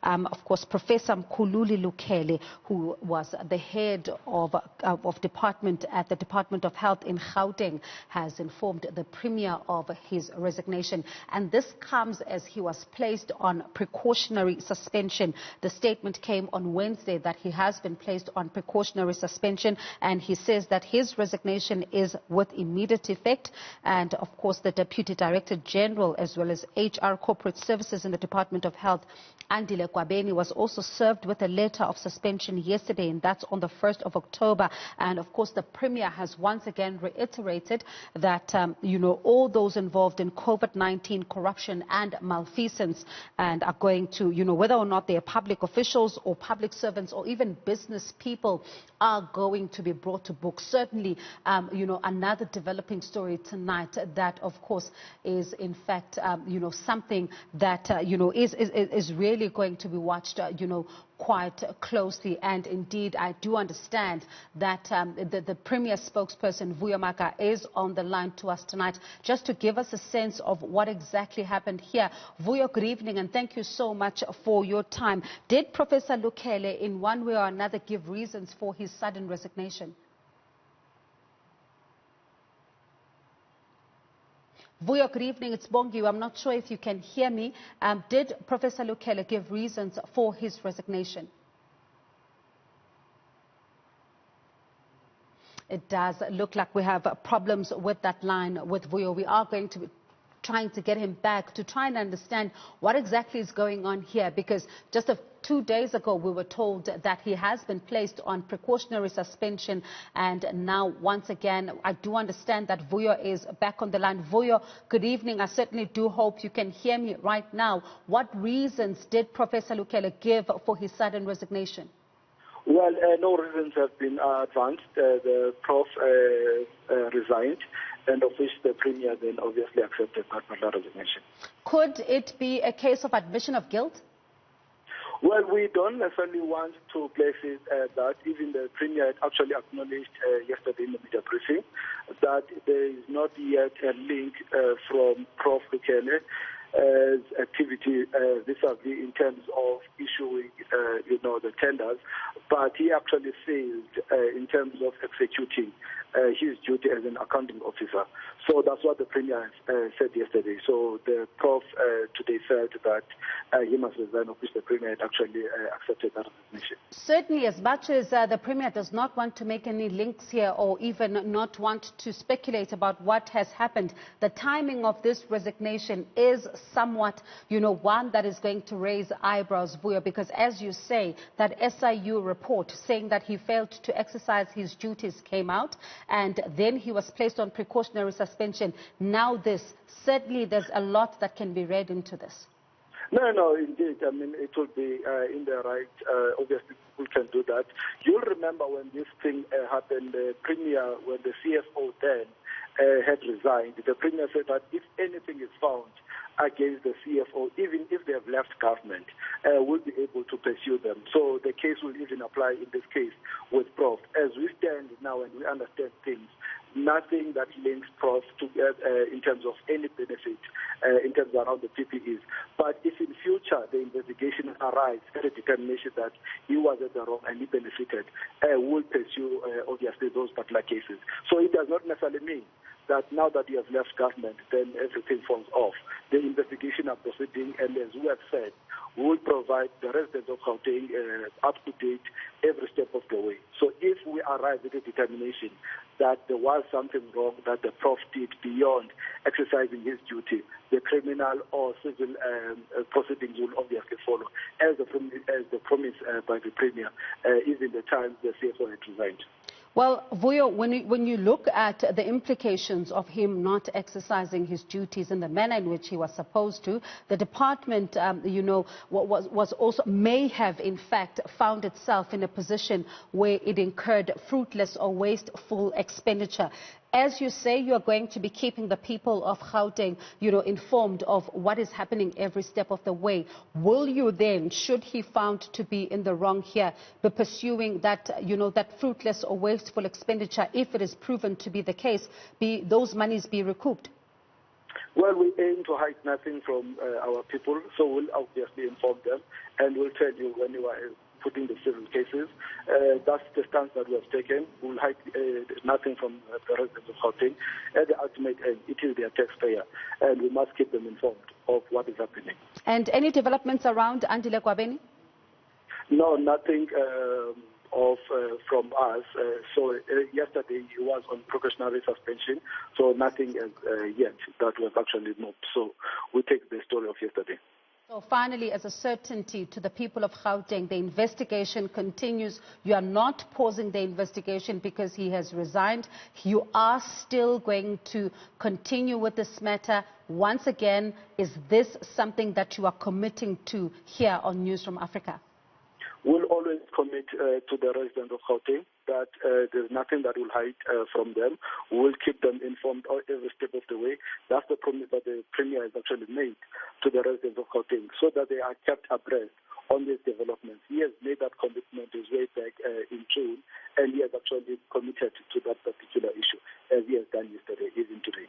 of course, Professor Mkhululi Lukhele, who was the head of department at the Department of Health in Gauteng, has informed the Premier of his resignation. And this comes as he was placed on precautionary suspension. The statement came on Wednesday that he has been placed on precautionary suspension, and he says that his resignation is with immediate effect. And of course, the Deputy Director General as well as HR Corporate Services in the Department of Health, Andile Kwabeni, was also served with a letter of suspension yesterday, and that's on the 1st of October. And of course, the Premier has once again reiterated that, all those involved in COVID-19 corruption and malfeasance and are going to, whether or not they are public officials or public servants or even business people, are going to be brought to book. Certainly, another developing story tonight that, of course, is in fact, something that, is really going to be watched, quite closely. And indeed, I do understand that the Premier spokesperson, Vuyo Mhaga, is on the line to us tonight just to give us a sense of what exactly happened here. Vuyo, good evening, and thank you so much for your time. Did Professor Lukhele in one way or another give reasons for his sudden resignation? Vuyo, good evening. It's Bongi. I'm not sure if you can hear me. Did Professor Lukhele give reasons for his resignation? It does look like we have problems with that line with Vuyo. We are going to be trying to get him back to try and understand what exactly is going on here, because just 2 days ago we were told that he has been placed on precautionary suspension, and now once again I do understand that Vuyo is back on the line. Vuyo, good evening. I certainly do hope you can hear me right now. What reasons did Professor Lukhele give for his sudden resignation? Well, no reasons have been advanced. The Prof resigned, and of which the Premier then obviously accepted that resignation. Could it be a case of admission of guilt? Well, we don't necessarily want to place it that. Even the Premier had actually acknowledged yesterday in the media briefing that there is not yet a link from Prof Lukhele activity vis-a-vis in terms of issuing, the tenders, but he actually failed in terms of executing his duty as an accounting officer. So that's what the Premier said yesterday. So the Prof today said that he must resign, of which the Premier had actually accepted that resignation. Certainly, as much as the Premier does not want to make any links here or even not want to speculate about what has happened, the timing of this resignation is somewhat, one that is going to raise eyebrows, Vuyo, because as you say, that SIU report saying that he failed to exercise his duties came out, and then he was placed on precautionary suspension. Now this, certainly there's a lot that can be read into this. No, indeed. I mean, it will be in the right. Obviously, we can do that. You'll remember when this thing happened, the Premier, when the CFO then had resigned, the Premier said that if anything is found against the CFO, even if they have left government, we'll be able to pursue them. So the case will even apply in this case with Prof. As we stand now and we understand things, nothing that links Prof to in terms of any benefit in terms of around the PPEs. But if in future the investigation arrives at a determination that he was at the wrong and he benefited, we'll pursue obviously those particular cases. So it does not necessarily mean that now that you have left government, then everything falls off. The investigation are proceeding, and as we have said, we will provide the residents of Gauteng up to date every step of the way. So if we arrive at a determination that there was something wrong that the Prof did beyond exercising his duty, the criminal or civil proceedings will obviously follow, as the promise by the Premier, even the time the CFO had resigned. Well, Vuyo, when you look at the implications of him not exercising his duties in the manner in which he was supposed to, the department, was also may have in fact found itself in a position where it incurred fruitless or wasteful expenditure. As you say, you are going to be keeping the people of Gauteng, informed of what is happening every step of the way. Will you then, should he found to be in the wrong here, be pursuing that, that fruitless or wasteful expenditure, if it is proven to be the case, those monies be recouped? Well, we aim to hide nothing from our people, so we'll obviously inform them, and we'll tell you when you are putting the civil cases. That's the stance that we have taken. We'll hide nothing from the residents of Gauteng. At the ultimate end, it is their taxpayer, and we must keep them informed of what is happening. And any developments around Andile Kwabeni? No, nothing from us. So yesterday he was on precautionary suspension, so nothing yet that was actually moved. So we take the story of yesterday. So finally, as a certainty to the people of Gauteng, the investigation continues. You are not pausing the investigation because he has resigned. You are still going to continue with this matter. Once again, is this something that you are committing to here on Newzroom Afrika? We'll always commit to the residents of Gauteng that there's nothing that will hide from them. We'll keep them informed every step of the way. That's the promise that the Premier has actually made to the residents of Gauteng, so that they are kept abreast on these developments. He has made that commitment his way back in June, and he has actually committed to that particular issue, as he has done yesterday, even today.